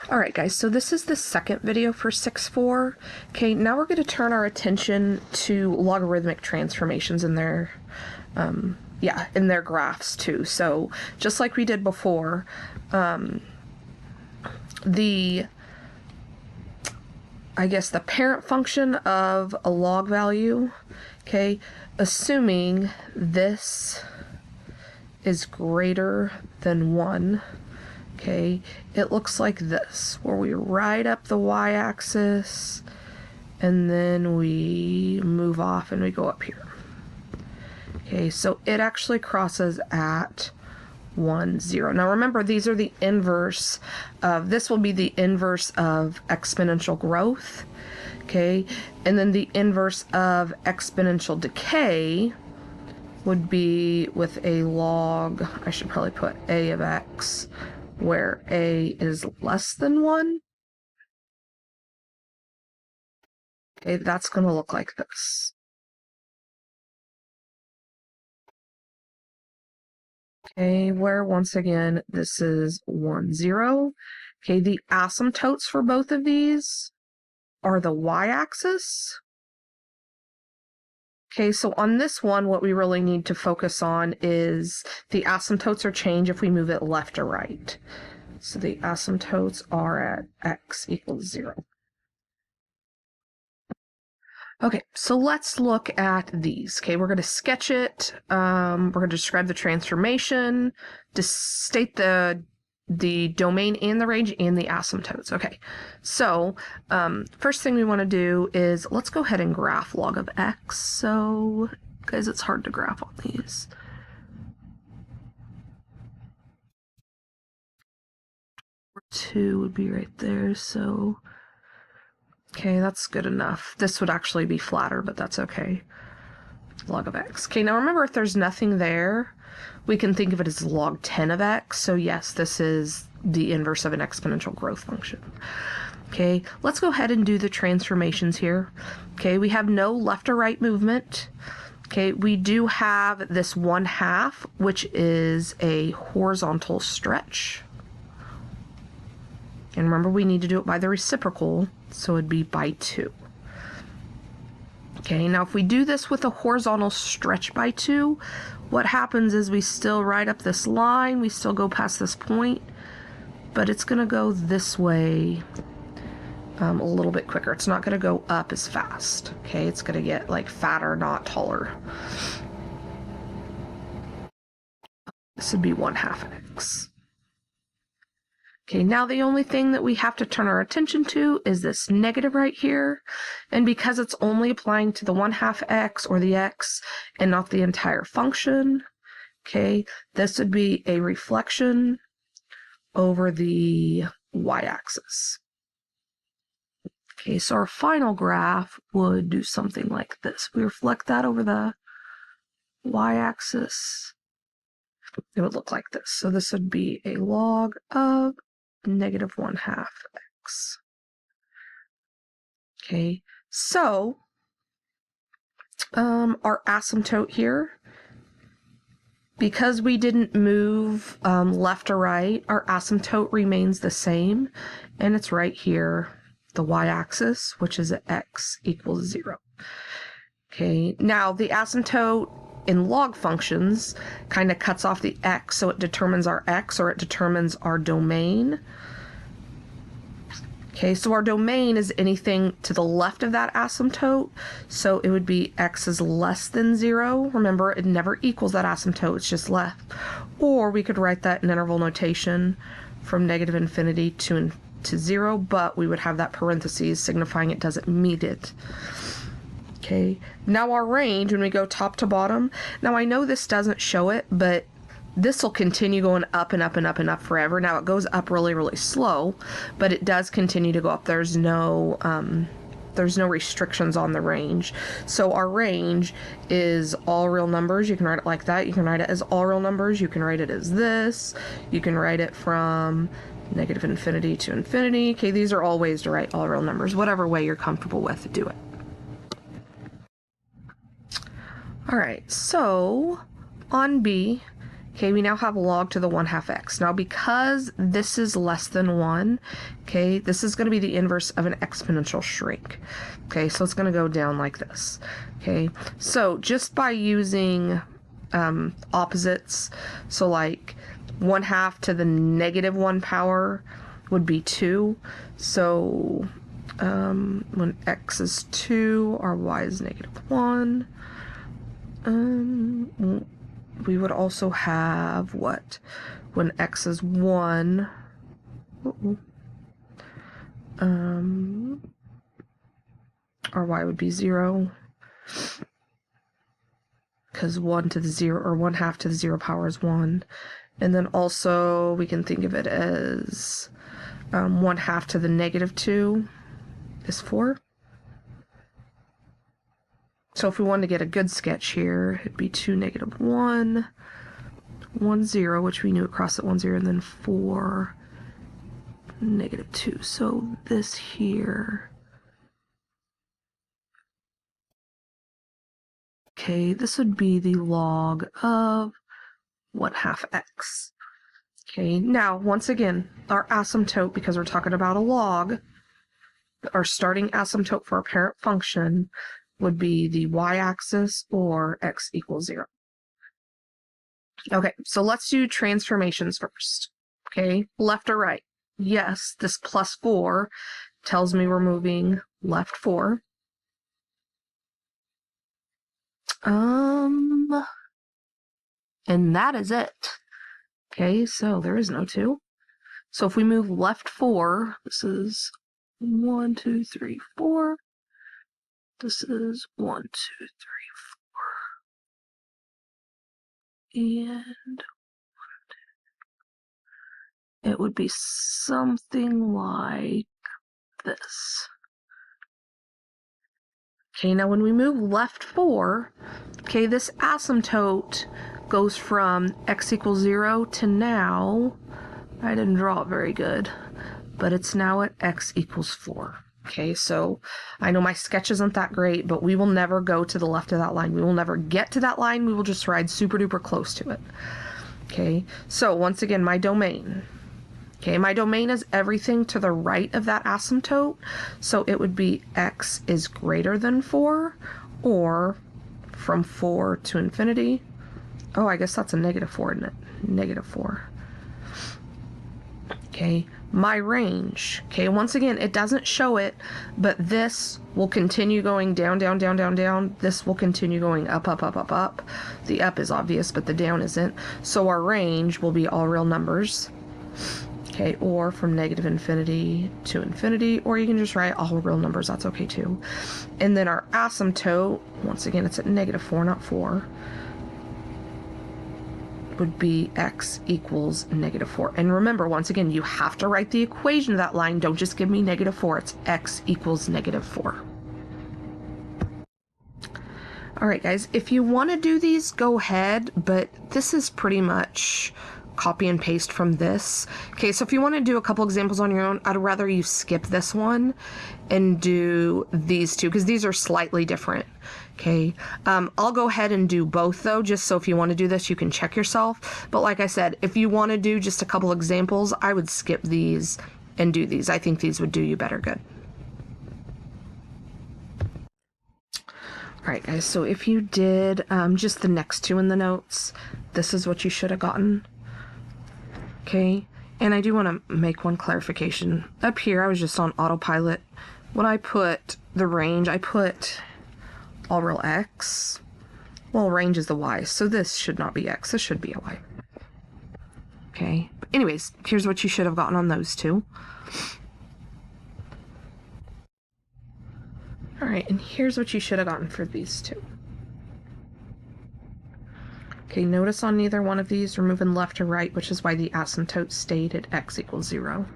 All right, guys, so this is the second video for 6.4. Okay, now we're going to turn our attention to logarithmic transformations in their, in their graphs too. So just like we did before, the parent function of a log value, okay, assuming this is greater than 1, okay, it looks like this, where we write up the y-axis and then we move off and we go up here. Okay, so it actually crosses at 1, 0. Now remember, these are the inverse of, this will be the inverse of exponential growth, okay, and then the inverse of exponential decay would be with a log, I should probably put a of x, where a is less than 1. Okay, that's going to look like this. Okay, where once again, this is 1, 0. Okay, the asymptotes for both of these are the y-axis. Okay, so on this one, what we really need to focus on is the asymptotes are changed if we move it left or right. So the asymptotes are at x equals 0. Okay, so let's look at these. Okay, we're going to sketch it. We're going to describe the transformation, to state the domain and the range and the asymptotes. Okay, so first thing we want to do is let's go ahead and graph log of x. So, guys, it's hard to graph on these. Two would be right there, so okay, that's good enough. This would actually be flatter, but that's okay. Log of x. Okay, now remember, if there's nothing there, we can think of it as log 10 of x. So yes, this is the inverse of an exponential growth function. Okay, let's go ahead and do the transformations here. Okay, we have no left or right movement. Okay, we do have this 1/2, which is a horizontal stretch. And remember, we need to do it by the reciprocal, so it'd be by 2. Okay, now if we do this with a horizontal stretch by 2, what happens is we still write up this line, we still go past this point, but it's going to go this way a little bit quicker. It's not going to go up as fast. Okay, it's going to get like fatter, not taller. This would be 1/2 x. Okay, now the only thing that we have to turn our attention to is this negative right here. And because it's only applying to the 1/2 x or the x and not the entire function, okay, this would be a reflection over the y-axis. Okay, so our final graph would do something like this. We reflect that over the y-axis. It would look like this. So this would be a log of negative 1/2 x. Okay, so our asymptote here, because we didn't move left or right, our asymptote remains the same, and it's right here, the y-axis, which is at x equals 0. Okay, now the asymptote in log functions kind of cuts off the x, so it determines our x, or it determines our domain. Okay, so our domain is anything to the left of that asymptote, so it would be x is less than 0. Remember, it never equals that asymptote, it's just left. Or we could write that in interval notation from -infinity to 0, but we would have that parentheses signifying it doesn't meet it. Okay, now our range, when we go top to bottom, now I know this doesn't show it, but this will continue going up and up and up and up forever. Now it goes up really, really slow, but it does continue to go up. There's no restrictions on the range. So our range is all real numbers. You can write it like that. You can write it as all real numbers. You can write it as this. You can write it from -infinity to infinity. Okay, these are all ways to write all real numbers. Whatever way you're comfortable with, do it. All right, so on B, Okay, we now have log to the 1/2 x. Now, because this is less than 1, okay, this is going to be the inverse of an exponential shrink. Okay, so it's going to go down like this. Okay, so just by using opposites, so like 1/2 to the -1 power would be 2. So when x is 2, our y is -1. We would also have what? When x is 1, our y would be 0, because 1 to the 0, or 1/2 to the 0 power is 1. And then also we can think of it as 1/2 to the -2 is 4. So if we wanted to get a good sketch here, it'd be 2, -1, 1, 0, which we knew it crossed at 1, 0, and then 4, -2. So this here, okay, this would be the log of 1/2 x. Okay, now once again, our asymptote, because we're talking about a log, our starting asymptote for our parent function would be the y-axis, or x equals 0. Okay, so let's do transformations first. Okay, left or right? Yes, this +4 tells me we're moving left 4. And that is it. Okay, so there is no 2. So if we move left 4, this is 1, 2, 3, 4. This is 1, 2, 3, 4. And it would be something like this. Okay, now when we move left 4, okay, this asymptote goes from x equals 0 to now, I didn't draw it very good, but it's now at x equals 4. Okay, so I know my sketch isn't that great, but we will never go to the left of that line. We will never get to that line. We will just ride super duper close to it. Okay, so once again, my domain. Okay, my domain is everything to the right of that asymptote. So it would be x is greater than 4, or from 4 to infinity. Oh, I guess that's a -4, isn't it? -4. Okay, my range. Okay, once again, it doesn't show it, but this will continue going down, down, down, down, down. This will continue going up, up, up, up, up. The up is obvious, but the down isn't. So our range will be all real numbers. Okay, or from -infinity to infinity, or you can just write all real numbers. That's okay too. And then our asymptote, once again, it's at -4, not 4. Would be x equals -4. And remember, once again, you have to write the equation of that line. Don't just give me -4. It's x equals -4. All right, guys, if you want to do these, go ahead, but this is pretty much copy and paste from this. Okay, so if you want to do a couple examples on your own, I'd rather you skip this one and do these two, because these are slightly different. Okay, I'll go ahead and do both though, just so if you want to do this, you can check yourself. But like I said, if you want to do just a couple examples, I would skip these and do these. I think these would do you better good. All right, guys, so if you did just the next two in the notes, this is what you should have gotten. Okay, and I do want to make one clarification. Up here, I was just on autopilot. When I put the range, I put all real x. Well, range is the y, so this should not be x. This should be a y. Okay, but anyways, here's what you should have gotten on those two. All right, and here's what you should have gotten for these two. Okay, notice on neither one of these we're moving left to right, which is why the asymptote stayed at x equals 0.